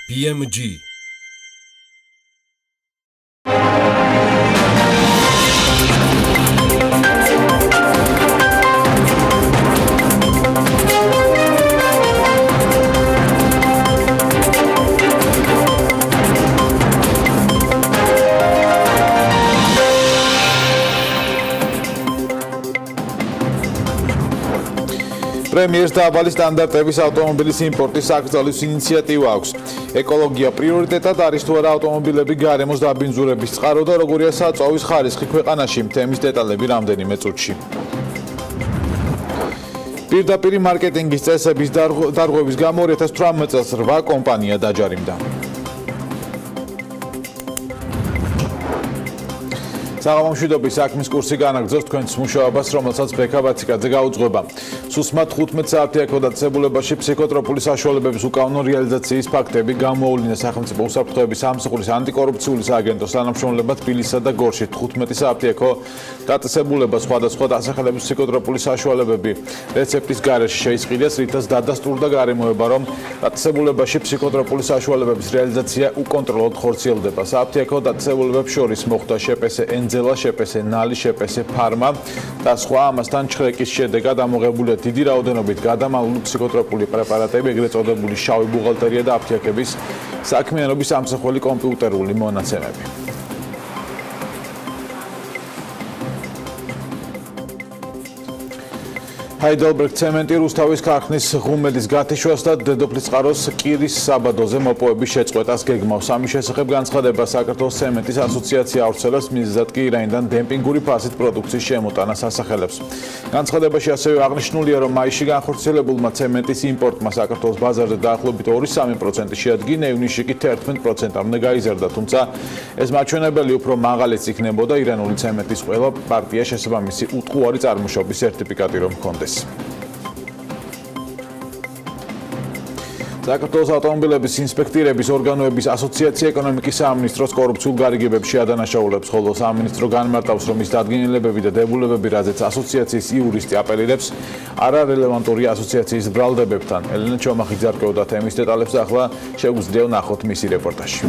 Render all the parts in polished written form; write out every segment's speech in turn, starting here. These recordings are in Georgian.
BMG პრემიერს დაბალი სტანდარტების ავტომობილის იმპორტის აკრძალვის ინიციატივა აქვს. ეკოლოგია პრიორიტეტად არის თუ არა ავტომობილები გარემოს დაბინძურების წყარო და როგორია საწვავის ხარისხი ქვეყანაში. თემის დეტალები რამდენიმე წუთში. პირდაპირი მარკეტინგის წესების დარღვევის გამო 2018 წელს 8 კომპანია დაჯარიმდა. საღამომშვიდობის საქმის კურსი განაგრძობს თქვენს მუშაობას, რომელსაც ბექა ბაციკაძე გაუძღვება. სუსმად 15 საათი აქ გადაცებულებაში ფსიქოტროპული საშუალებების უკანონო რეალიზაციის ფაქტები გამოუვლინა სახელმწიფო უსაფრთხოების სამსახურის ანტიკორუფციული სააგენტოს თანამშრომლებმა თბილისსა და გორში 15 საათი აქ დაწესებულება სხვადასხვა დასახელების ფსიქოტროპული საშუალებები რეცეპტის გარეშე შეისყიდეს, რითაც დადასტურდა გარემოება, რომ დაწესებულებაში ფსიქოტროპული საშუალებების რეალიზაცია უკონტროლოდ ხორციელდება. საათი აქ დაწესებულებებს შორის მოხდა შეპესე ენძელა, შეპესე ნალი, შეპესე ფარმა და სხვა. ამასთან ჩხრეკის შედეგად ამოღებულია დიდი რაოდენობით გადამალული ფსიქოტროპული პრეპარატები, ეგრეთ წოდებული შავი ბუღალტერია და აფთიაქების საქმიანობის ამსახველი კომპიუტერული მონაცემები. ჰაიდელბერგ ცემენტი რუსთავის ქარხნის ღუმელის გათიშვას და დედოფლის წყაროს კირის საბადოზე მოპოვების შეწყვეტას გეგმავს. ამის შესახებ განცხადება საქართველოს ცემენტის ასოციაცია ავრცელებს, მიზეზად კი ირანიდან დემპინგური ფასით პროდუქციის შემოტანას ასახელებს. განცხადებაში ასევე აღნიშნულია, რომ მაისში განხორციელებულმა ცემენტის იმპორტმა საქართველოს ბაზარზე დაახლოებით 2-3% შეადგინა, ივნისში კი 11%-მდე გაიზარდა, თუმცა ეს მაჩვენებელი უფრო მაღალიც იქნებოდა ირანული ცემენტის ყველა პარტია შესაბამისი უტყუარი წარმოშობის სერტიფიკატი რომ ჰქონდეს. საქართველოს ავტომობილების ინსპექტირების ორგანოების ასოციაცია ეკონომიკის სამინისტროს კორუფციულ გარიგებებში ადანაშაულებს, ხოლო სამინისტრო განმარტავს, რომ ის დადგენილებები და დებულებები, რაზეც ასოციაციის იურისტი აპელირებს, არარელევანტური ასოციაციის ბრალდებებთან. ელენა ჩომახი ძარკვეოდა თემის დეტალებს, ახლა შეგვიძლია ვნახოთ მისი რეპორტაჟი.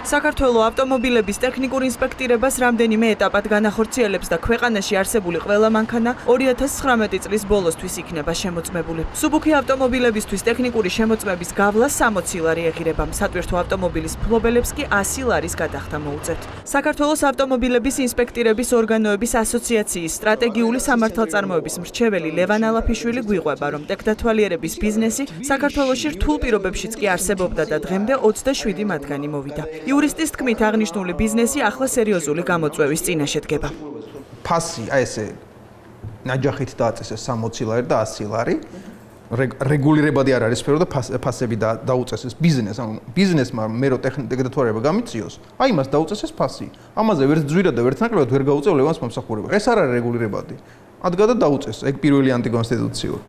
საქართველოს ავტომობილების ტექნიკურ ინსპექტირებას რამდენიმე ეტაპად განახორციელებს და ქვეყანაში არსებული ყველა მანქანა 2019 წლის ბოლოსთვის იქნება შემოწმებული. სუბუქი ავტომობილებისთვის ტექნიკური შემოწმების გავლა 60 ლარი ეღირება. სატვირთო ავტომობილის ფლობელებს კი 100 ლარის გადახდა მოუწევთ. საქართველოს ავტომობილების ინსპექტირების ორგანოების ასოციაციის სტრატეგიული სამართალწარმოების მრჩეველი ლევან ალაფიშვილი გვიყვება, რომ ტექდათვალიერების ბიზნესი საქართველოში რთულ პირობებშიც კი არსებობდა და დღემდე 27 მათგანი მოვიდა. იურისტის თქმით, აღნიშნული ბიზნესი ახლა სერიოზული გამოწვევის წინაშე დგება. ფასი, აი ესე ნაჯახით დააწესეს 60 ლარი და 100 ლარი. რეგულირებადი არ არის სფერო და ფასები დაუწესეს ბიზნესს. ანუ ბიზნესმა მე რო ტექნიკათვალიერება გამიწიოს, აი მას დაუწესეს ფასი. ამაზე ვერც ძვირად და ვერც ნაკლებად ვერ გაუწევ ლევანს მომსახურება. ეს არ არის რეგულირებადი. ადგა და დაუწეს. ეგ პირველი ანტიკონსტიტუციური.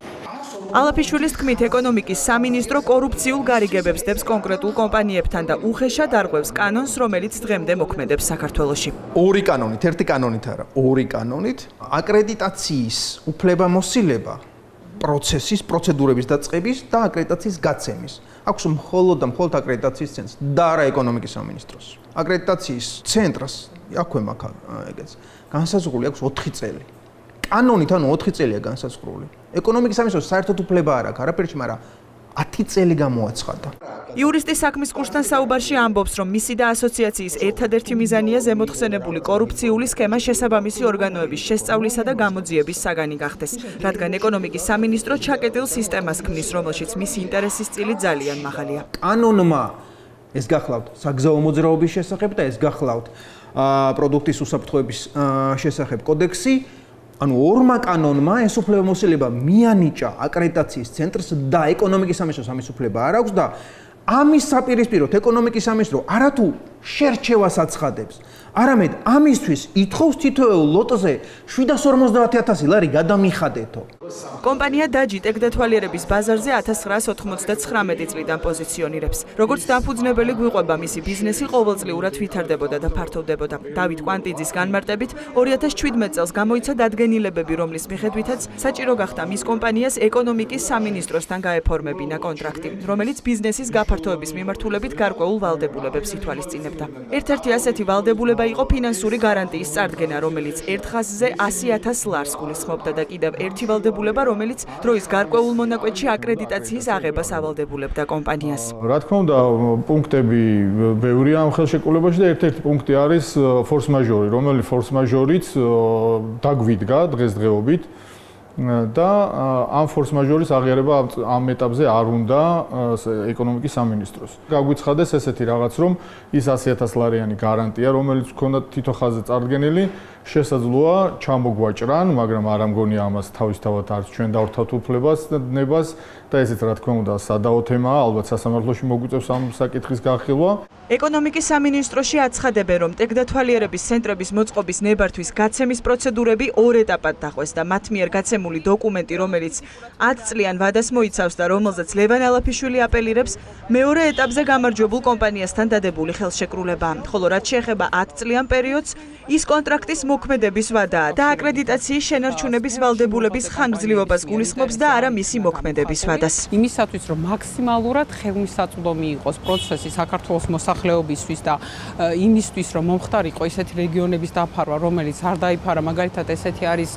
ალაფიშვილის თქმით, ეკონომიკის სამინისტრო კორუფციულ გარიგებებს დებს კონკრეტულ კომპანიებთან და უხეშად არღვევს კანონს, რომელიც დღემდე მოქმედებს საქართველოში. ორი კანონით, ერთი კანონით არა, ორი კანონით აკრედიტაციის უფლებამოსილება პროცესის, პროცედურების დაწყების და აკრედიტაციის გაცემის. აქვს მხოლოდ და მხოლოდ აკრედიტაციის ცენტრს და არა ეკონომიკის სამინისტროს. აკრედიტაციის ცენტრს აქვე მაქვს ეგეც. განსაზღვრული აქვს 4 წელი. კანონით ანუ 4 წელია განსაზღვრული. ეკონომიკის სამინისტროს საერთოდ უფლება არ აქვს, არაფერში, მაგრამ 10 წელი გამოაცხადა. იურისტი საქმის კურსთან საუბარში ამბობს, რომ მისი და ასოციაციის ერთადერთი მიზანია ზემოთხსენებული კორუფციული სქემა შესაბამისი ორგანოების შესწავლისა და გამოძიების საგანი გახდეს, რადგან ეკონომიკის სამინისტრო ჩაკეტილ სისტემას ქმნის, რომელშიც მისი ინტერესის წილი ძალიან მაღალია. კანონმა ეს გახლავთ საგზაო მოძრაობის შესახებ და ეს გახლავთ პროდუქტის უსაფრთხოების შესახებ კოდექსი. ანუ ორმა კანონმა ეს უფლებამოსილება მიანიჭა აკრედიტაციის ცენტრს და ეკონომიკის სამინისტროს ამის უფლება არ აქვს და ამის საპირისპიროდ ეკონომიკის სამინისტრო არათუ შერჩევას აცხადებს, არამედ ამისთვის ითხოვს თითოეულ ლოტზე 750.000 ლარი გადამიხადეთო. კომპანია დაჯი ტექდათვალიერების ბაზარზე 1999 წლიდან პოზიციონირებს. როგორც დამფუძნებელი გვიყვება, მისი ბიზნესი ყოველწლიურად ვითარდებოდა და ფართოვდებოდა. დავით კვანტიძის განმარტებით 2017 წელს გამოიცა დადგენილებები, რომლის მიხედვითაც საჭირო გახდა მის კომპანიას ეკონომიკის სამინისტროსთან გაეფორმებინა კონტრაქტი, რომელიც ბიზნესის გაფართოების მიმართულებით გარკვეულ ვალდებულებებს ითვალისწინებდა. ერთ-ერთი ასეთი ვალდებულება იყო ფინანსური გარანტიის წარდგენა, რომელიც ერთ ხაზზე 100.000 ლარს გულისხმობდა და კიდევ ერთი ვალდებულება, რომელიც დროის გარკვეულ მონაკვეთში აკრედიტაციის აღებას ავალდებულებდა კომპანიას. რა თქმა უნდა, პუნქტები ბევრია ამ ხელშეკრულებაში და ერთ-ერთი პუნქტი არის force majeure, რომელიც force majeure-იც დაგვიდგა დღესდღეობით და ამ force majeure-ის აღიარება ამ ეტაპზე არ უნდა ეკონომიკის სამინისტროს. გაგვიცხადეს ესეთი რაღაც, რომ ის 100.000 ლარიანი გარანტია, რომელიც ჰქონდა თითო ხაზზე წარდგენილი, შესაძლოა ჩამოგვაჭრან, მაგრამ არ ამგონია ამას თავისთავად არც ჩვენ დავრთავთ უფლებას და დნებას და ესეც რა თქმა უნდა სადაო თემაა, ალბათ სასამართლოში მოგვიწევს ამ საკითხის განხილვა. ეკონომიკის სამინისტროში აცხადებენ, რომ ტექდათვალიერების ცენტრების მოწყობის ნებართვის გაცემის პროცედურები ორ ეტაპად დაყვეს და მათ მიერ გაცემული დოკუმენტი, რომელიც 10 წლიან ვადას მოიცავს და რომელზეც ლევან ალაფიშვილი აპელირებს, მეორე ეტაპზე გამარჯვებულ კომპანიასთან დადებული ხელშეკრულებაა. ხოლო რაც შეეხება 10 წლიან პერიოდს, ის კონტრაქტის მოქმედების ვადაა და აკრედიტაციის შენარჩუნების ვალდებულების ხანგრძლივობას გულისხმობს და არა მისი მოქმედების ვადას. იმისათვის, რომ მაქსიმალურად ხელმისაწვდომი იყოს პროცესი საქართველოს მოსახლეობისთვის და იმისთვის, რომ მომხდარიყო ესეთი რეგიონების დაფარვა, რომელიც არ დაიფარა, მაგალითად ესეთი არის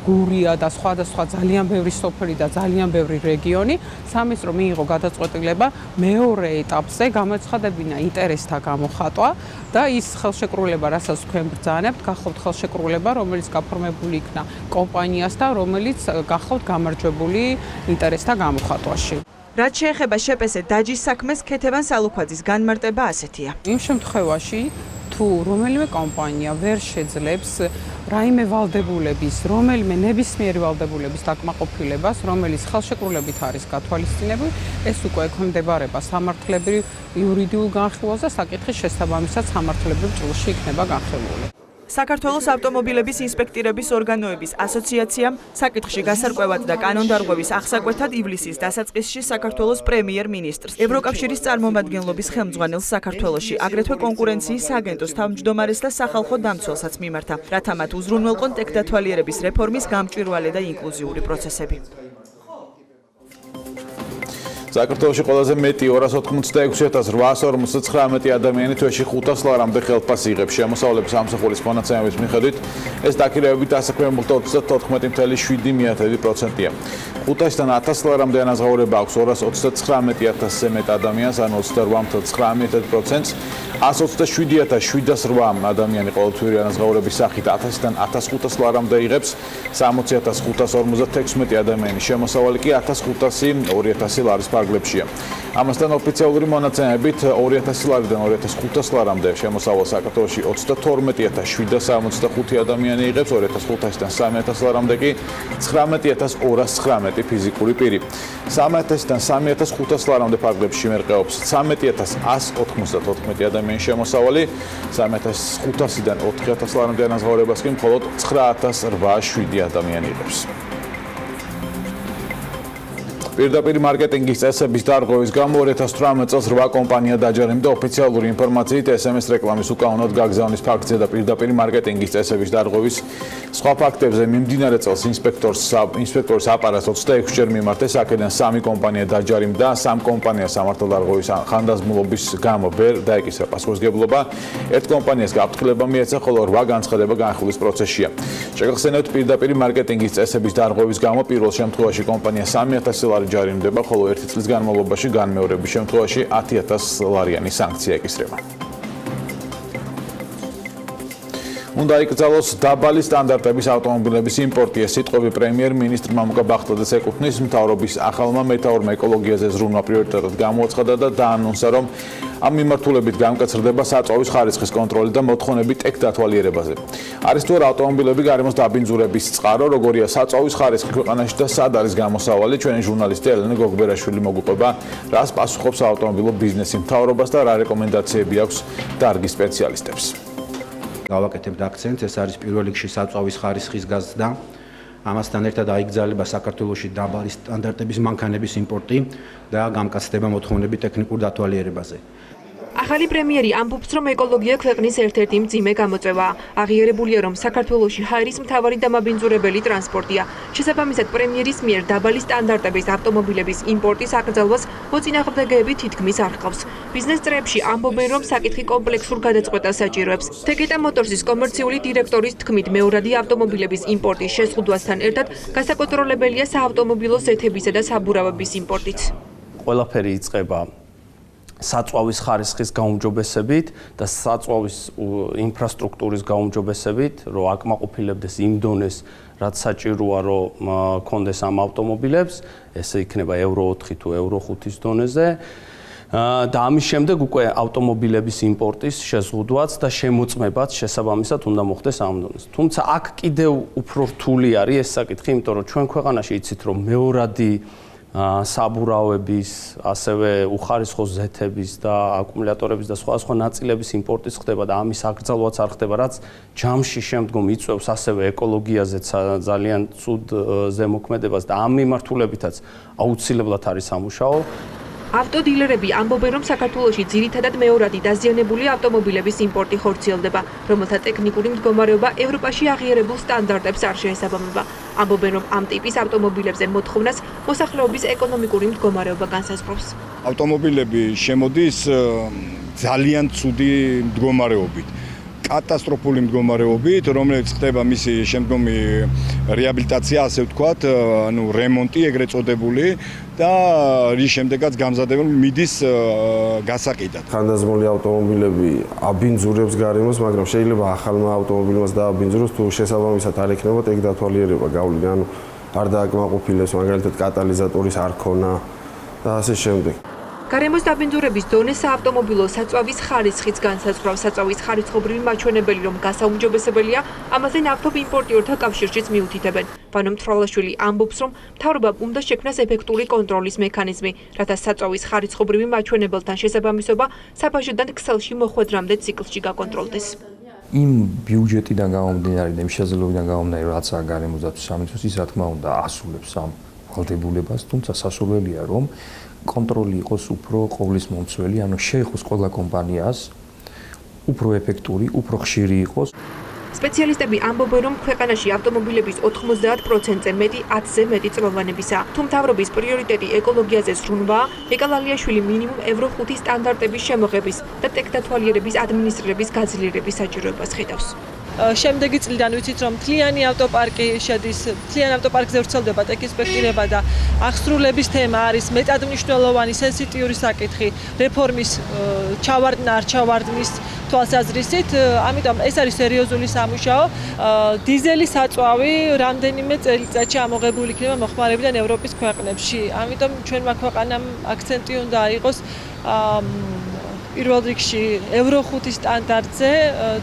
გურია და სხვადასხვა ძალიან ბევრი სოფელი და ძალიან ბევრი რეგიონი, სამინისტრო მიიღო გადაწყვეტილება მეორე ეტაპზე გამოცხადებინა ინტერესთა გამოხატვა და ის ხელშეკრულება, რასაც თქვენ ბრძანებთ, გახლავთ ხელშეკრულება, რომელიც გაფორმებული იქნა კომპანიას და რომელიც გახლავთ გამარჯვებული ინტერესთა გამოხატვაში. რაც შეეხება შპს დაჯის საქმეს, ქეთევან სალუქვაძის განმარტება ასეთია. იმ შემთხვევაში თუ რომელიმე კომპანია ვერ შეძლებს რაიმე ვალდებულების, რომელიმე ნებისმიერი ვალდებულების დაკმაყოფილებას, რომელიც ხელშეკრულებით არის გათვალისწინებული, ეს უკვე ექვემდებარება სამართლებრივ იურიდიულ განხილვას და საკითხის შესაბამისად სამართლებრივ ჭრილში იქნება განხილული. საქართველოს ავტომობილების ინსპექტირების ორგანოების ასოციაციამ საკითხში გასარკვევად და კანონდარღვევის აღსაკვეთად ივლისის დასაწყისში საქართველოს პრემიერ-მინისტრს, ევროკავშირის წარმომადგენლობის ხელმძღვანელს საქართველოში, აგრეთვე კონკურენციის სააგენტოს თავმჯდომარეს და სახალხო დამცველსაც მიმართა, რათა მათ უზრუნველყონ ტექდათვალიერების რეფორმის გამჭვირვალე და ინკლუზიური პროცესები. საქართველოში ყველაზე მეტი 286,849 ადამიანი თვეში 500 ლარამდე ხელფასს იღებს. შემოსავლების სამსახურის მონაცემების მიხედვით ეს დაქირავებით დასაქმებულთა 34.7%-ია. 500-დან 1000 ლარამდე ანაზღაურება აქვს 239,000-ზე მეტ ადამიანს, ანუ 28.9%-ს. 127,708 ადამიანი ყოველთვიური ანაზღაურების სახით 1000-დან 1500 ლარამდე იღებს. 60,556 ადამიანი შემოსავალი კი 1500-2000 ლარის ფარგლებშია. ამასთან ოფიციალური მონაცემებით 2000 ლარიდან 2500 ლარამდე შემოსავალ საქართველოში 32,765 ადამიანი იღებს, 2500-დან 3000 ლარამდე კი 19,219 ფიზიკური პირი. 3000-დან 3500 ლარამდე ფარგლებში მერყეობს 13,194 ადამიანი შემოსავალი, 3500-დან 4000 ლარამდე ანაზღაურებას კი მხოლოდ 9,807 ადამიანი იღებს. პირდაპირ მარკეტინგის წესების დარღვევის გამო 2018 წელს 8 კომპანია დაჯარიმდა ოფიციალური ინფორმაციით SMS რეკლამის უკანონოდ გაგზავნის ფაქტზე და პირდაპირ მარკეტინგის წესების დარღვევის სხვა ფაქტებზე მიმდინარე წელს ინსპექტორის აპარატს 26-ჯერ მიმართეს, აქედან 3 კომპანია დაჯარიმდა, 3 კომპანიას სამართალდარღვევის ხანდაზმულობის გამო ვერ დაეკისრა პასუხისმგებლობა, 1 კომპანიას გაფრთხილება მიეცა, ხოლო 8 განცხადება განხილვის პროცესშია. შეგახსენებთ, პირდაპირ მარკეტინგის წესების დარღვევის გამო პირველ შემთხვევაში კომპანია 3,000 ლარი ჯარიმდება, ხოლო 1 წლის განმავლობაში განმეორების შემთხვევაში 10,000 ლარიანი სანქცია ეკისრება. უნდა იკრძალოს დაბალი სტანდარტების ავტომობილების იმპორტი. ეს სიტყვები პრემიერ-მინისტრ მამუკა ბახტაძეს ეკუთვნის. მთავრობის ახალმა მეთაურმა ეკოლოგიაზე ზრუნვა პრიორიტეტად გამოაცხადა და დაანონსა, რომ ამ მიმართულებით გამკაცრდება საწვავის ხარისხის კონტროლი და მოთხოვნები ტექდათვალიერებაზე. არის თუ არა ავტომობილები გარემოს დაბინძურების წყარო, როგორია საწვავის ხარისხი ქვეყანაში და სად არის გამოსავალი, ჩვენი ჟურნალისტი ელენე გოგბერაშვილი მოგვიყვება, რას პასუხობს ავტომობილო ბიზნესი მთავრობას და რა რეკომენდაციები აქვს დარგის სპეციალისტებს. გავაკეთებთ აქცენტს, ეს არის პირველ რიგში საწვავის ხარისხის გაზრდა. ამასთან ერთად აიგზავნება საქართველოში დაბალი სტანდარტების მანქანების იმპორტი და გამკაცდება მოთხოვნები ტექნიკურ დათვალიერებაზე. ახალი პრემიერი ამბობს, რომ ეკოლოგია ქვეყნის ერთ-ერთი მძიმე გამოწვევაა. აღიარებულია, რომ საქართველოში ჰაერის მთავარი დამაბინძურებელი ტრანსპორტია. შესაბამისად, პრემიერის მიერ დაბალი სტანდარტების ავტომობილების იმპორტის აკრძალვას მოწინააღმდეგეები თითქმის არ ჰყავს. ბიზნეს წრეებში ამბობენ, რომ საკითხი კომპლექსურ გადაწყვეტას საჭიროებს. Tegeta Motorsის კომერციული დირექტორის თქმით, მეორადი ავტომობილების იმპორტის შეზღუდვასთან ერთად გასაკონტროლებელია საავტომობილო ზეთებისა და საბურავების იმპორტიც. ყველაფერი იწყება საწვავის ხარისხის გაუმჯობესებით და საწვავის ინფრასტრუქტურის გაუმჯობესებით, რომ აკმაყოფილებდეს იმ დონეს, რაც საჭიროა, რომ კონდეს ამ ავტომობილებს, ესე იქნება Euro 4 თუ Euro 5-ის დონეზე. და ამის შემდეგ უკვე ავტომობილების იმპორტის შეზღუდვაც და შემოწმებაც შესაბამისად უნდა მოხდეს ამ დონეზე. თუმცა აქ კიდევ უფრო რთული არის ეს საკითხი, იმიტომ რომ ჩვენ ქვეყანაში იცით, რომ მეორადი საბურავების, ასევე უხარისხო ზეთების და აკუმულატორების და სხვა ნაწილების იმპორტიც ხდება და ამის აკრძალვაც არ ხდება, რაც ჯამში შემდგომ იწვევს ასევე ეკოლოგიაზეც ძალიან ცუდ ზემოქმედებას და ამ მიმართულებითაც აუცილებლად არის სამუშაო. ავტოდილერები ამბობენ, რომ საქართველოში ძირითადად მეორადი დაზიანებული ავტომობილების იმპორტი ხორციელდება, რომელთა ტექნიკური მდგომარეობა ევროპაში აღიარებულ სტანდარტებს არ შეესაბამება. ამბობენ, რომ ამ ტიპის ავტომობილებზე მოთხოვნას მოსახლეობის ეკონომიკური მდგომარეობა განსაზღვრავს. ავტომობილები შემოდის ძალიან ცუდი მდგომარეობით. კატასტროფული მდგომარეობით, რომელიც ხდება მისი შემდგომი რეაბილიტაცია, ასე ვთქვათ, ანუ რემონტი ეგრეთ წოდებული და რის შემდეგაც გამზადებული მიდის გასაყიდად. ხანდაზმული ავტომობილები აბინძურებს გარემოს, მაგრამ შეიძლება ახალმა ავტომობილმაც დააბინძუროს, თუ შესაბამისად არ ექნებათ ეგ დათვალიერება გავლილი, ანუ არ დააკმაყოფილებს, მაგალითად კატალიზატორის არ ქონა და ასე შემდეგ. გარემოს დაბინძურების დონე საავტომობილო საწვავის ხარისხიც განსაზღვრავს. საწვავის ხარისხობრივი მაჩვენებელი რომ გასაუმჯობესებელია, ამაზე ნავთობ იმპორტიორთა კავშირშიც მიუთითებენ. ვანო მთვრალაშვილი ამბობს, რომ მთავრობამ უნდა შექმნას ეფექტური კონტროლის მექანიზმი, რათა საწვავის ხარისხობრივი მაჩვენებელთან შესაბამისობა საბაჟოდან ქსელში მოხვედრამდე ციკლში გაკონტროლდეს. იმ ბიუჯეტიდან გამომდინარე და იმ შესაძლებლობიდან გამომდინარე, რაც გარემოს დაცვის სამინისტროს, ის რა თქმა უნდა ასრულებს ამ ვალდებულებას, თუმცა სასურველია რომ კონტროლი იყოს უფრო ყოვლის მომცველი, ანუ შეეხოს ყველა კომპანიას, უფრო ეფექტური, უფრო ხშირი იყოს. სპეციალისტები ამბობენ, რომ ქვეყანაში ავტომობილების 90%-ზე მეტი 10-ზე მეტი წვავანებისაა. თუ მთავრობის პრიორიტეტი ეკოლოგიაზე სრუნვაა, ეკალალიაშვილი მინიმუმ Euro 5 სტანდარტების შემოღების და ტექდათვალიერების ადმინისტრირების გაძლიერების საჭიროებას ხედავს. შემდეგი წლიდან ვიცით, რომ მთლიანი ავტოპარკი შედის, მთლიან ავტოპარკზე ვრცელდება ტექინსპექტირება და აღსრულების თემა არის მეტად მნიშვნელოვანი სენსიტიური საკითხი რეფორმის ჩავარდნა არ ჩავარდნის თვალსაზრისით, ამიტომ ეს არის სერიოზული სამუშაო. დიზელის საწვავი რამდენიმე წელიწადში ამოღებული იქნება მოხმარებიდან ევროპის ქვეყნებში. ამიტომ ჩვენმა ქვეყანამ აქცენტი უნდა აიღოს პირველ რიგში Euro 5 სტანდარტზე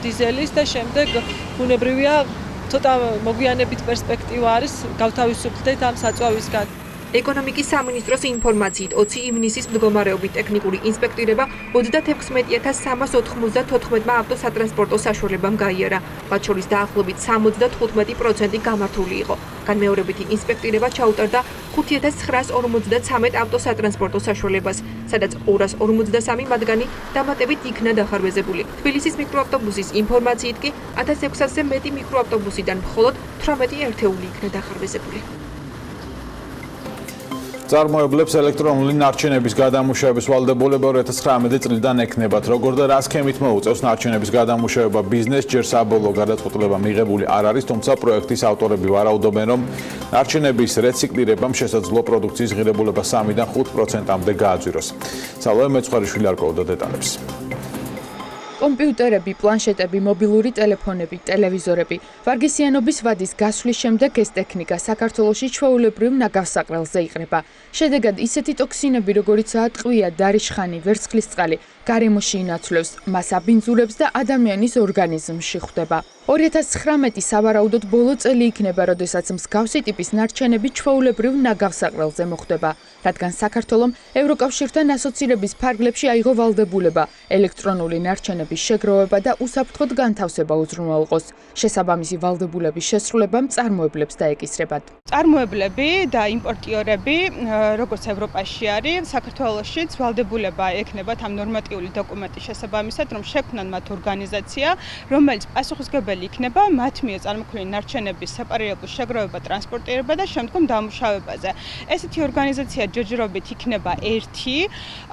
დიზელის და შემდეგ ბუნებრივია ცოტა მოგვიანებით პერსპექტივა არის გავთავისუფლდეთ ამ საწვავისგან. ეკონომიკის სამინისტროს ინფორმაციით 20 ივნისის მდგომარეობით ტექნიკური ინსპექტირება 36394 ავტოსატრანსპორტო საშუალებამ გაიარა. მათ შორის დაახლოებით 75% გამართული იყო. განმეორებითი ინსპექტირება ჩაუტარდა 5953 ავტოსატრანსპორტო საშუალებას, სადაც 253 მათგანი დამატებით იქნა დახარბეზებული. თბილისის მიკროავტობუსის ინფორმაციით კი 1600-ზე მეტი მიკროავტობუსიდან მხოლოდ 18 ერთეული იქნა დახარბეზებული. წარმოებლებს ელექტრონული ნარჩენების გადამუშავების ვალდებულება 2019 წლიდან ექნებათ. როგორ და რა სქემით მოუწევს ნარჩენების გადამუშავება ბიზნესს, ჯერ საბოლოო გადაწყვეტილება მიღებული არ არის, თუმცა პროექტის ავტორები ვარაუდობენ, რომ ნარჩენების რეციკლირებამ შესაძლოა პროდუქციის ღირებულება 3-დან 5%-მდე გააძვიროს. სალოე მეცხვარიშვილი არკვევდა დეტალებს. კომპიუტერები, პლანშეტები, მობილური ტელეფონები, ტელევიზორები. ვარგისიანობის ვადის გასვლის შემდეგ ეს ტექნიკა საქართველოში ჩვეულებრივ ნაგავსაყრელზე იყრება. შედეგად ისეთი ტოქსინები, როგორიცაა ტყვია, დარიშხანი, ვერცხლისწყალი, გარემოში ინაცვლებს, მას აბინძურებს და ადამიანის ორგანიზმში ხვდება. 2019 სავარაუდოდ ბოლო წელი იქნება, როდესაც მსგავსი ტიპის ნარჩენები ჩვეულებრივ ნაგავსაყრელზე მოხდება, რადგან საქართველომ ევროკავშირთან ასოცირების ფარგლებში აიღო ვალდებულება ელექტრონული ნარჩენების შეგროვება და უსაფრთხოდ განთავსება უზრუნველყოს. შესაბამისი ვალდებულების შესრულება მწარმოებლებს დაეკისრებათ. წარმოებლები და იმპორტიორები, როგორც ევროპაში არის, საქართველოშიც ვალდებულება ექნებათ ამ ნორმატიულ ადმინისტრაციული დოკუმენტის შესაბამისად, რომ შექმნან მათ ორგანიზაცია, რომელიც პასუხისმგებელი იქნება მათ მიერ წარმოქმნილი ნარჩენების სეპარირებულ შეგროვება, ტრანსპორტირება და შემდგომ დამუშავებაზე. ესეთი ორგანიზაცია ჯერჯერობით იქნება ერთი,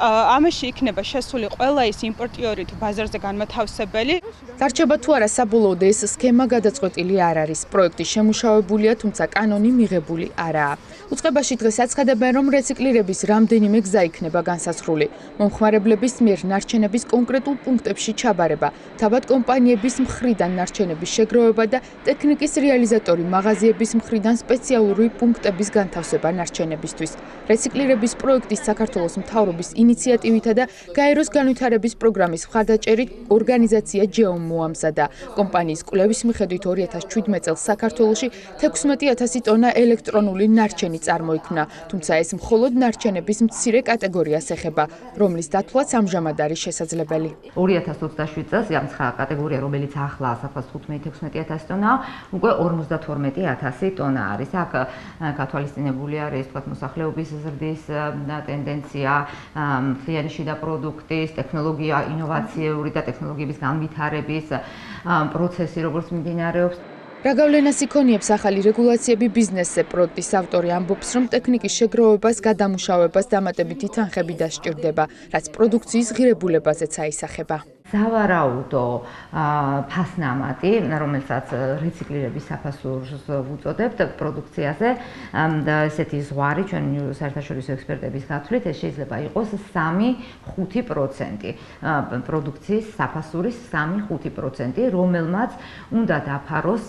ამაში იქნება შესული ყველა ის იმპორტიორი თუ ბაზარზე განმათავსებელი. დარჩება თუ არა საბოლოოდ ეს სქემა გადაწყვეტილი არ არის. პროექტი შემუშავებულია, თუმცა კანონი მიღებული არაა. უწყებაში დღეს აცხადებენ, რომ რეციკლირების რამდენიმე გზა იქნება განსაზღვრული. მომხმარებლების მიერ ნარჩენების კონკრეტულ პუნქტებში ჩაბარება, თავად კომპანიების მხრიდან ნარჩენების შეგროვება და ტექნიკის რეალიზატორი მაღაზიების მხრიდან სპეციალური პუნქტების განთავსება ნარჩენებისთვის. რეციკლირების პროექტის საქართველოს მთავრობის ინიციატივითა და გაეროს განვითარების პროგრამის მხარდაჭერით ორგანიზაცია ჯეომ მოამზადა. კომპანიის კვლევის მიხედვით 2017 წელს საქართველოში 16,000 ტონა ელექტრონული ნარჩენი წარმოიქმნა, თუმცა ეს მხოლოდ ნარჩენების მცირე კატეგორიას ეხება, რომლის დათვლაც ამჟამად არის შესაძლებელი. 2027 წელს ამ კატეგორია, რომელიც ახლა 15-16,000 ტონაა, უკვე 52,000 ტონა არის. აქ გათვალისწინებული არის თქვათ მოსახლეობის ზრდის ტენდენცია, მთლიანი შიდა პროდუქტის, ტექნოლოგია, ინოვაციური და ტექნოლოგიების განვითარების პროცესი, როგორც მიმდინარეობს. რა გავლენას იქონიებს ახალი რეგულაციები ბიზნესზე? პროექტის ავტორი ამბობს, რომ ტექნიკის შეგროვებას, გადამუშავებას დამატებითი თანხები დასჭირდება, რაც პროდუქციის ღირებულებაზეც აისახება. სავარაუდო ფასნამატი, რომელსაც რეციკლირების საფასურს ვუწოდებთ პროდუქციაზე, ესეთი ზღვარი ჩვენ საერთაშორისო ექსპერტების გათვლით ეს შეიძლება იყოს 3-5% პროდუქციის საფასურის 3-5%, რომელმაც უნდა დაფაროს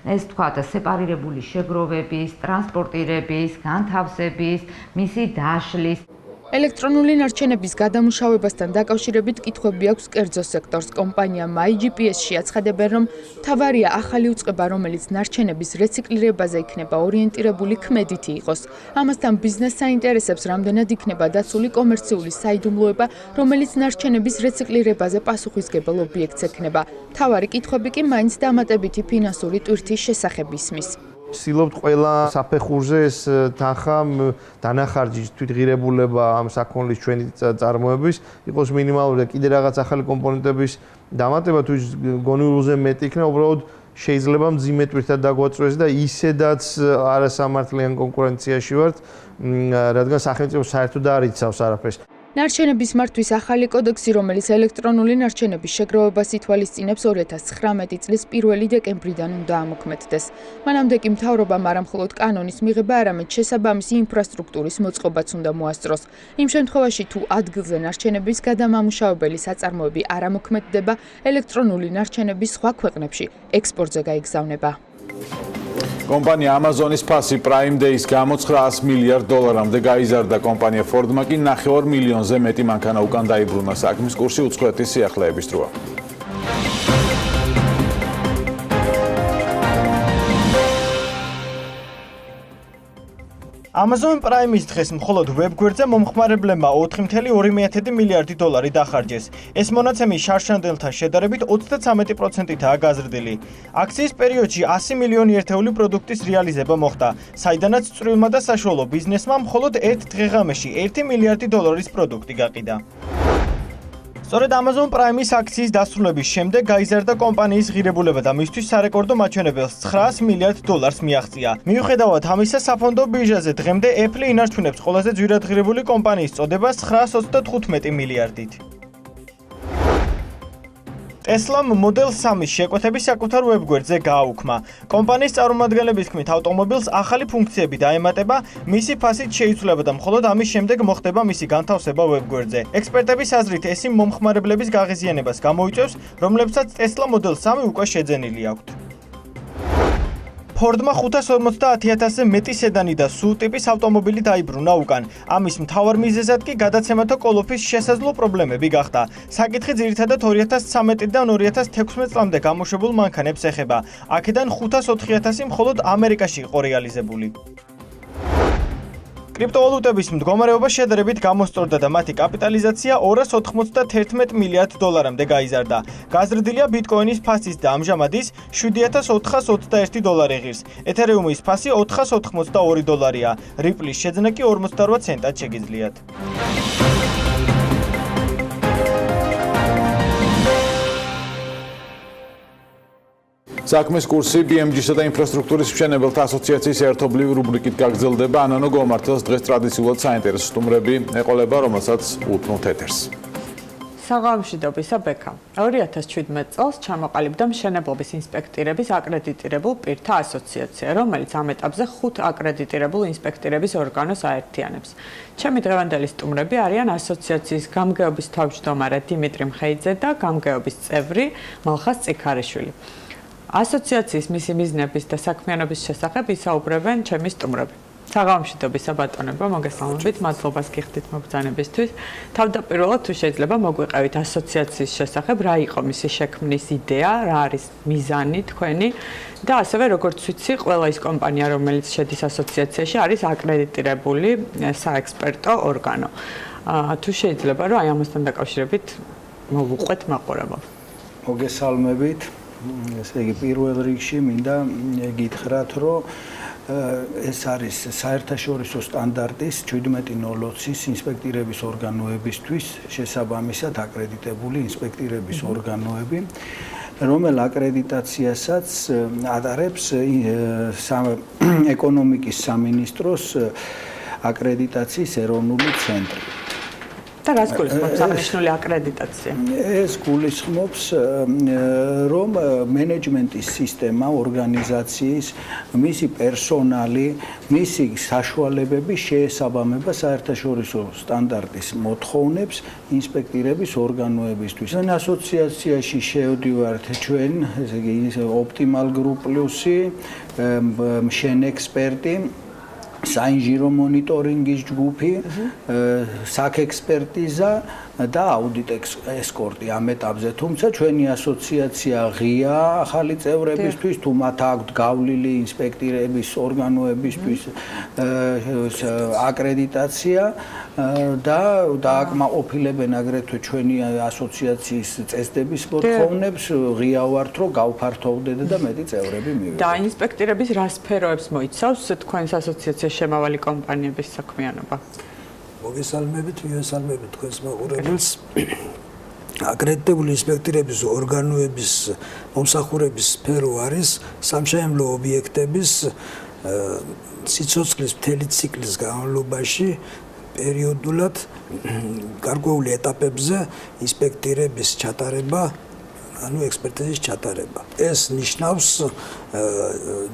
ეს თქვათ სეპარირებული შეგროვების, ტრანსპორტირების, განთავსების, მისი დაშლის. ელექტრონული ნარჩენების გადამუშავებასთან დაკავშირებით კითხვები აქვს კერძო სექტორს. კომპანია MyGPS-ში აცხადებენ, რომ მთავარია ახალი უწყება, რომელიც ნარჩენების რეციკლირებაზე იქნება ორიენტირებული ქმედითი იყოს. ამასთან ბიზნეს საინტერესებს რამდენად იქნება დაცული კომერციული საიდუმლოება, რომელიც ნარჩენების რეციკლირებაზე პასუხისმგებელ ობიექტს ექნება. მთავარი კითხვები კი მაინც დამატებითი ფინანსური ტვირთის შესახებ ისმის. ვცდილობთ ყველა საფეხურზე ეს თანხა დანახარჯი თვითღირებულება ამ საქონლის ჩვენი წარმოების იყოს მინიმალური და კიდე რაღაც ახალი კომპონენტების დამატება თუ გონიულზე მეტი იქნება უბრალოდ შეიძლება მძიმე ტვირთად დაგვაწვეს და ისედაც არასამართლიან კონკურენციაში ვართ, რადგან სახელმწიფო საერთოდ არ იცავს არაფერს. ნარჩენების მართვის ახალი კოდექსი, რომელიც ელექტრონული ნარჩენების შეგროვებას ითვალისწინებს 2019 წლის 1 დეკემბრიდან უნდა ამოქმედდეს. მანამდე კი მთავრობამ არა მხოლოდ კანონის მიღება, არამედ შესაბამისი ინფრასტრუქტურის მოწყობაც უნდა მოასწროს. იმ შემთხვევაში, თუ ადგილზე ნარჩენების გადამამუშავებელი საწარმოები არ ამოქმედდება, ელექტრონული ნარჩენები სხვა ქვეყნებში ექსპორტზე გაიგზავნება. კომპანია Amazon-ის ფასი Prime Day-ის გამო $900 მილიარდამდე გაიზარდა. კომპანია Ford-მა კი 9 მილიონზე მეტი მანქანა უკან დაიბრუნა. საქმის კურსი უცხოეთის სიახლეების დროა. Amazon Prime-ის დღეს მხოლოდ ვებგვერდზე მომხმარებლებმა $4.2 მილიარდი დახარჯეს. ეს მონაცემი შარშანდელთან შედარებით 33%-ითაა გაზრდილი. აქციის პერიოდში 100 მილიონი ერთეული პროდუქტის რეალიზება მოხდა, საიდანაც წვრილმა და საშუალო ბიზნესმა მხოლოდ ერთ დღეღამეში $1 მილიარდი პროდუქტი გაყიდა. სწორედ Amazon Prime-ის აქციის დასრულების შემდეგ გაიზარდა კომპანიის ღირებულება და მისთვის სარეკორდო მაჩვენებელს $900 მილიარდ მიაღწია. მიუხედავად ამისა, საფონდო ბირჟაზე დღემდე Apple ინარჩუნებს ყველაზე ძვირადღირებული კომპანიის წოდებას 935 მილიარდით. Tesla-მ Model 3-ის შეკვეთები საკუთარ ვებგვერდზე გააუქმა. კომპანიის წარმომადგენლების თქმით, ავტომობილს ახალი ფუნქციები დაემატება, მისი ფასით შეიცვლება და მხოლოდ ამის შემდეგ მოხდება მისი განთავსება ვებგვერდზე. ექსპერტების აზრით, ეს იმ მომხმარებლების გაღიზიანებას გამოიწვევს, რომლებსაც Tesla Model 3 უკვე შეძენილი აქვთ. Ford-მა 550,000-ზე მეტი სედანი და SUV ტიპის ავტომობილი დაიბრუნა უკან. ამის მთავარ მიზეზად კი გადაცემათა კოლოფის შესაძლო პრობლემები გახდა. საკითხი ძირითადად 2013-დან 2016 წლამდე გამოშვებულ მანქანებს ეხება. აქედან 504,000 მხოლოდ ამერიკაში იყო რეალიზებული. კრიპტოვალუტების მდგომარეობა შედარებით გამოსწორდა და მათი კაპიტალიზაცია $291 მილიარდამდე გაიზარდა. გაზრდილია ბიტკოინის ფასის და ამჟამად ის $7,421 ღირს. ეთერეუმის ფასი $482-ია. რიპლის შეძენა კი 48 ცენტად შეგიძლიათ. საქმის კურსი BMG-სა და ინფრასტრუქტურის მშენებელთა ასოციაციის ერთობლივი რუბრიკით გაგრძელდება. ანანო გომართელს დღეს ტრადიციულად საინტერესო სტუმრები ეყოლება, რომელსაც უთმობთ ეთერს. საღამოშიდობისა ბექა 2017 წელს ჩამოყალიბდა მშენებლობის ინსპექტირების აკრედიტირებულ პირთა ასოციაცია, რომელიც ამ ეტაპზე 5 აკრედიტირებულ ინსპექტირების ორგანოს აერთიანებს. ჩემი დღევანდელი სტუმრები არიან ასოციაციის გამგეობის თავმჯდომარე დიმიტრი მხეიძე და გამგეობის წევრი მალხაზ წიქარიშვილი. ასოციაციის მისი მიზნების და საქმიანობის შესახებ ისაუბრებენ ჩემი სტუმრები. საღამოშიდობისა ბატონებო, მოგესალმებით, მადლობას გიხდით მობრძანებისთვის. თავდაპირველად თუ შეიძლება მოგვიყევით ასოციაციის შესახებ, რა იყო მისი შექმნის იდეა, რა არის მიზანი თქვენი და ასევე როგორც ვიცი, ყველა ის კომპანია, რომელიც შედის ასოციაციაში, არის აკრედიტირებული საექსპერტო ორგანო. თუ შეიძლება, რომ აი ამასთან დაკავშირებით მოვუყვეთ მაყურებელს. მოგესალმებით. ესე იგი, პირველ რიგში მინდა გითხრათ, რომ ეს არის საერთაშორისო სტანდარტის 17.0-ის ინსპექტირების ორგანოებისთვის შესაბამისად აკრედიტებული ინსპექტირების ორგანოები, რომელ აკრედიტაციასაც ატარებს ეკონომიკის სამინისტროს აკრედიტაციის ეროვნული ცენტრი. და რას გულისხმობს აღნიშნული აკრედიტაცია? ეს გულისხმობს, რომ მენეჯმენტის სისტემა, ორგანიზაციის, მისი პერსონალი, მისი საშუალებები შეესაბამება საერთაშორისო სტანდარტის მოთხოვნებს ინსპექტირების ორგანოებისთვის. ასოციაციაში შევდივართ ჩვენ, ესე იგი, ოპტიმალ გრუპ პლუსი, მშენ ექსპერტი, საინჟინრო მონიტორინგის ჯგუფი, საქექსპერტიზა და აუდიტ ესკორტი ამ ეტაპზე, თუმცა ჩვენი ასოციაცია ღია ახალი წევრებისთვის, თუ მათ აქვთ გავლილი ინსპექტირების ორგანოებისთვის აკრედიტაცია და დააკმაყოფილებენ აგრეთვე ჩვენი ასოციაციის წესდების მოთხოვნებს, ღია ვართ, რომ გავფართოვდეთ და მეტი წევრები მივიღეთ. და ინსპექტირების რა სფეროებს მოიცავს თქვენს ასოციაციაში შემავალი კომპანიების საქმიანობა? მოგესალმებით, მივესალმებით თქვენს მაყურებელს. აკრედიტებული ინსპექტირების ორგანოების მომსახურების სფერო არის სამშენებლო ობიექტების სიცოცხლის მთელი ციკლის განმავლობაში პერიოდულად გარკვეული ეტაპებზე ინსპექტირების ჩატარება, ანუ ექსპერტიზის ჩატარება. ეს ნიშნავს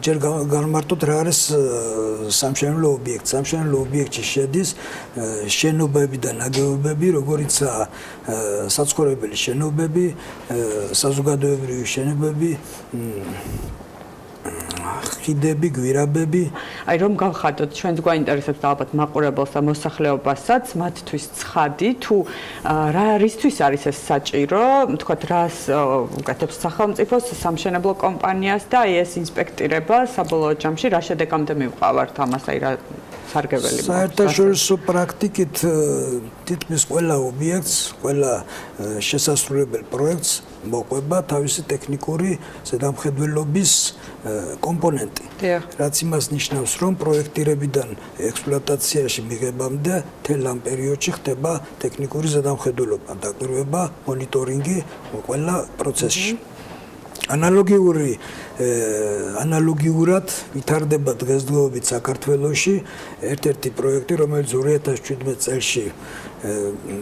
ჯერ განმარტოთ რა არის სამშენებლო ობიექტი. სამშენებლო ობიექტში შედის შენობები და ნაგებობები, როგორიცაა საცხოვრებელი შენობები, საზოგადოებრივი შენობები, ხიდები, გვირაბები. აი რომ გავხადოთ, ჩვენს გვაინტერესებს ალბათ მაყურებელს და მოსახლეობასაც, მათთვის ცხადი, თუ რისთვის არის ეს საჭირო, თქვათ რას უკეთებს სახელმწიფოს სამშენებლო კომპანიას და აი ეს ინსპექტირება საბოლოო ჯამში რა შედეგამდე მივყავართ ამას, აი რა სარგებელი მაქვს? საერთაშორისო პრაქტიკით თითქმის ყველა ობიექტს, ყველა შესასრულებელ პროექტს მოყვება თავისი ტექნიკური ზედამხედველობის კომპონენტი. რაც იმას ნიშნავს, რომ პროექტირებიდან ექსპლუატაციაში მიღებამდე მთელ ამ პერიოდში ხდება ტექნიკური ზედამხედველობა, დაკვირვება, მონიტორინგი ყველა პროცესში. ანალოგიურად ვითარდება დღესდღეობით საქართველოში ერთ-ერთი პროექტი, რომელიც 2017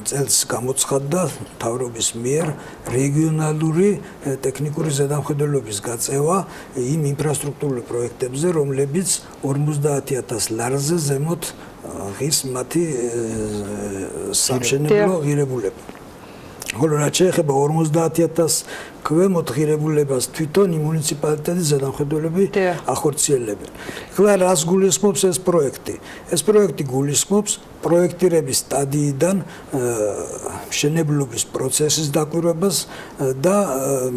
წელს გამოცხადდა მთავრობის მიერ რეგიონალური ტექნიკური ზედამხედველობის გაწევა იმ ინფრასტრუქტურულ პროექტებზე, რომლებიც 50,000 ლარზე ზემოთ ღირს მათი სამშენებლო ღირებულება. ხოლო რაც შეეხება 50,000 ქვემოთ ღირებულებას, თვითონ მუნიციპალიტეტის ზედამხედველები ახორციელებენ. ახლა რას გულისხმობს ეს პროექტი? ეს პროექტი გულისხმობს პროექტირების სტადიიდან მშენებლობის პროცესის დაკვირვებას და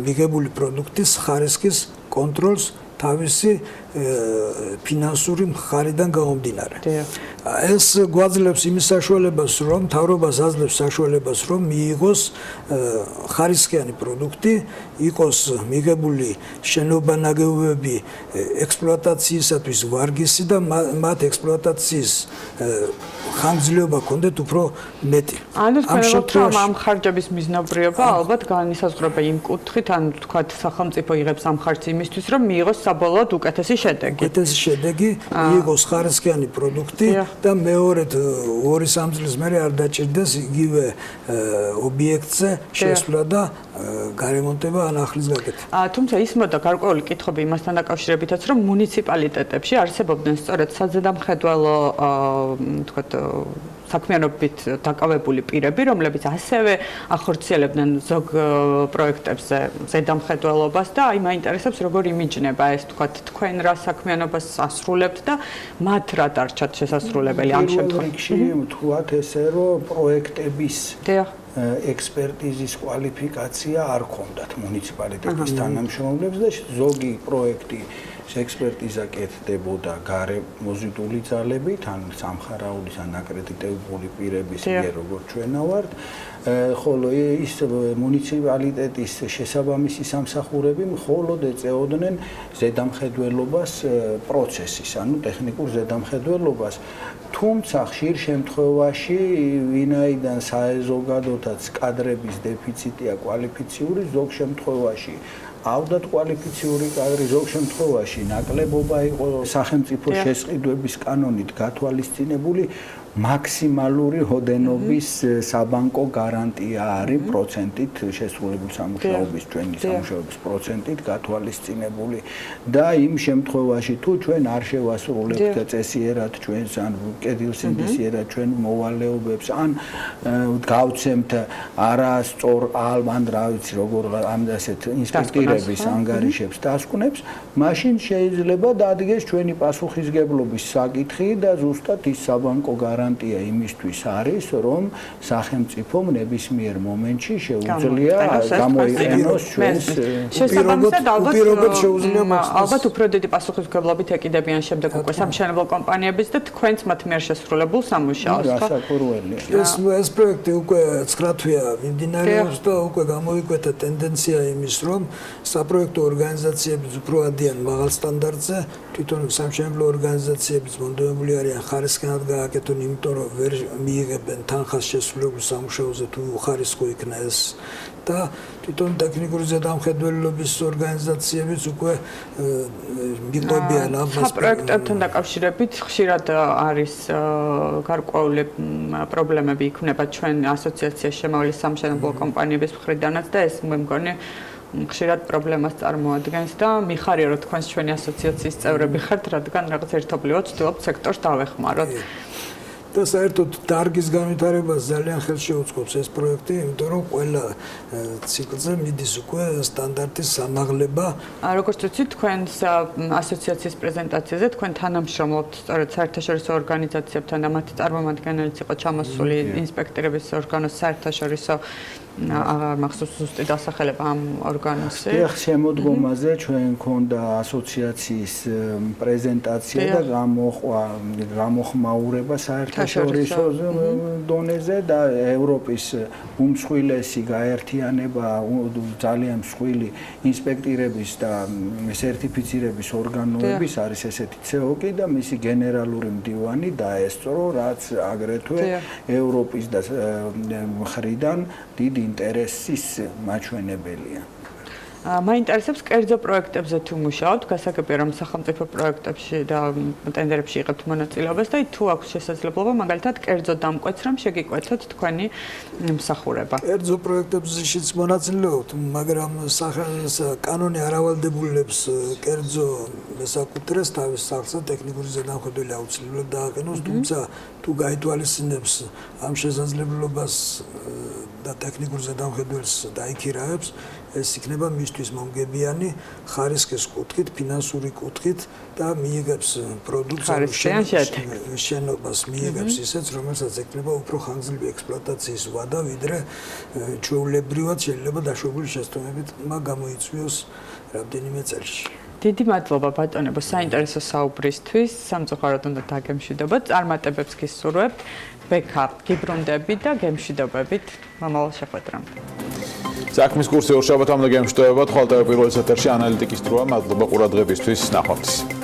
მიღებული პროდუქტის ხარისხის კონტროლს თავისი ფინანსური მხარიდან გამომდინარე. ეს გვაძლევს იმის საშუალებას, რომ მთავრობას აძლევს საშუალებას, რომ მიიღოს ხარისხიანი პროდუქტი, იყოს მიღებული შენობა-ნაგებობები ექსპლუატაციისათვის ვარგისი და მათ ექსპლუატაციის ხანგრძლივობა კონდეთ უფრო მეტი. ანუ თქვენ ამ ხარჯების მიზნობრიობა ალბათ განისაზღვრება იმ კუთხით, ანუ თქვათ სახელმწიფო იღებს ამ ხარჯს იმისთვის, რომ მიიღოს საბოლოოდ უკეთესი შედეგი. უკეთესი შედეგი, მიიღოს ხარისხიანი პროდუქტი და მეორედ 2-3 წლის მერე არ დაჭირდეს იგივე ობიექტზე შესვლა და გარემონტება ან ახლის გაკეთება. თუმცა ისმოდა გარკვეული კითხვები იმასთან დაკავშირებითაც, რომ მუნიციპალიტეტებში არსებობდნენ სწორედ საზედამხედველო თქვათ საქმიანობით დაკავებული პირები, რომლებიც ასევე ახორციელებდნენ ზოგ პროექტებზე ზედამხედველობას და აი მაინტერესებს როგორ იმიჯნება ეს თქვენ რა საქმიანობას ასრულებთ და მათ რა დარჩათ შესასრულებელი ამ შემთხვევაში. თქვათ ესე რომ პროექტების ექსპერტიზის კვალიფიკაცია არ ქონდათ მუნიციპალიტეტის თანამშრომლებს და ზოგი პროექტი ექსპერტიზა კეთდებოდა გარემოზიდული ძალებით, ან სამხარაულის ან აკრედიტებული პირების მიერ, როგორც ჩვენა ვართ, ხოლო ის მუნიციპალიტეტის შესაბამისი სამსახურები მხოლოდ ეწეოდნენ ზედამხედველობას პროცესის, ანუ ტექნიკურ ზედამხედველობას. თუმცა ხშირ შემთხვევაში ვინაიდან საზოგადოთაც კადრების დეფიციტია კვალიფიციური, ზოგ შემთხვევაში ავდათ კვალიფიციური კადრი, ზოგ შემთხვევაში ნაკლებობა იყო სახელმწიფო შესყიდვების კანონით გათვალისწინებული მაქსიმალური ოდენობის საბანკო გარანტია არის პროცენტით შესრულებული სამუშაობის ჩვენი სამუშაობის პროცენტით გათვალისწინებული და იმ შემთხვევაში თუ ჩვენ არ შევასრულებთ წესიერად ჩვენს ან კედილსინდისიერად ჩვენ მოვალეობებს ან გავცემთ არასწორ ან რა ვიცი როგორ ამ ასეთ ინსპექტირების ანგარიშებს დასკვნებს, მაშინ შეიძლება დადგეს ჩვენი პასუხისგებლობის საკითხი და ზუსტად ის საბანკო გარანტია იმისთვის არის, რომ სახელმწიფომ ნებისმიერ მომენტში შეუძლია გამოიყენოს ჩვენს უპირობოდ შეუძლია ალბათ უფრო დიდი პასუხისმგებლობით ეკიდებიან შემდეგ უკვე სამშენებლო კომპანიების და თქვენც მათ მიერ შესრულებულ სამუშაოს. ეს პროექტი უკვე 9 თვეა მიმდინარეობს და უკვე გამოიკვეთა ტენდენცია იმის, რომ საპროექტო ორგანიზაციებიც უფრო ადიან მაღალ სტანდარტზე, თვითონ სამშენებლო ორგანიზაციებიც მონდომებული არიან ხარისხიანად გააკეთონ, იმიტომ რომ ვერ მიიღებენ თანხას შესრულებულ სამუშაოზე თუ უხარისხო იქნა ეს და თვითონ ტექნიკური ზედამხედველობის ორგანიზაციებიც უკვე მიყვებიან ამას. საპროექტებთან დაკავშირებით ხშირად არის გარკვეული პრობლემები იქნება ჩვენ ასოციაციაში შემავლის სამშენებლო კომპანიების მხრიდანაც და ეს მე მგონი ხშირად პრობლემას წარმოადგენს და მიხარია რომ თქვენს ჩვენი ასოციაციის წევრები ხართ, რადგან რაღაც ერთობლივად ვცდილობთ სექტორს დავეხმაროთ. და საერთოდ დარგის განვითარებას ძალიან ხელს შეუწყობს ეს პროექტი, იმიტომ რომ ყველა ციკლზე მიდის უკვე სტანდარტის სამაღლება. როგორც ვიცით, თქვენს ასოციაციის პრეზენტაციაზე თქვენ თანამშრომლობთ სწორედ საერთაშორისო ორგანიზაციებთან და მათი წარმომადგენელიც იყო ჩამოსული ინსპექტორების ორგანოს საერთაშორისო აღარ მახსოვს ზუსტი დასახელება ამ ორგანოსზე. დიახ, შემოდგომაზე ჩვენ მქონდა ასოციაციის პრეზენტაცია და გამოხმაურება საერთაშორისო დონეზე და ევროპის უმსხვილესი გაერთიანება ძალიან მსხვილი ინსპექტირების და სერტიფიცირების ორგანოების არის ესეთი CEOC და მისი გენერალური მდივანი დაესწრო, რაც აგრეთვე ევროპის და მხრიდან დიდი ინტერესის მაჩვენებელია. მაინტერესებს კერძო პროექტებზე თუ მუშაობთ, გასაგებია რომ სახელმწიფო პროექტებში და ტენდერებში იღებთ მონაწილეობას და თუ აქვს შესაძლებლობა მაგალითად კერძო დამკვეთს რომ შეგიკვეთოთ თქვენი მსახურება. კერძო პროექტებზეშიც მონაწილეობთ, მაგრამ კანონი არ ავალდებულებს კერძო მესაკუთრეს თავის სახლსა ტექნიკური ზედამხედველი აუცილებლად დააყენოს, თუმცა თუ გაითვალისწინებს ამ შესაძლებლობას და ტექნიკურ ზედამხედველს დაიქირავებს, ეს იქნება მისთვის მომგებიანი ხარისხის კუთხით, ფინანსური კუთხით და მიიღებს პროდუქტს შენობას მიიღებს ისეც, რომელსაც ექნება უფრო ხანგრძლივი ექსპლუატაციის ვადა, ვიდრე ჩვეულებრივად შეიძლება დაშვებული შეცდომებით გამოიწვიოს რამდენიმე წელში. დიდი მადლობა ბატონებო საინტერესო საუბრისთვის. სამწუხაროდ უნდა დაგემშვიდობოთ. წარმატებებს გისურვებთ. ბექა გიბრუნდებით და გემშვიდობებით. მომავალ შეხვედრამდე. საქმის კურსი ორშაბათამდე გემშვიდობებათ. ხვალ პირველ ეთერში ანალიტიკის დროა. მადლობა ყურადღებისთვის. ნახვამდის.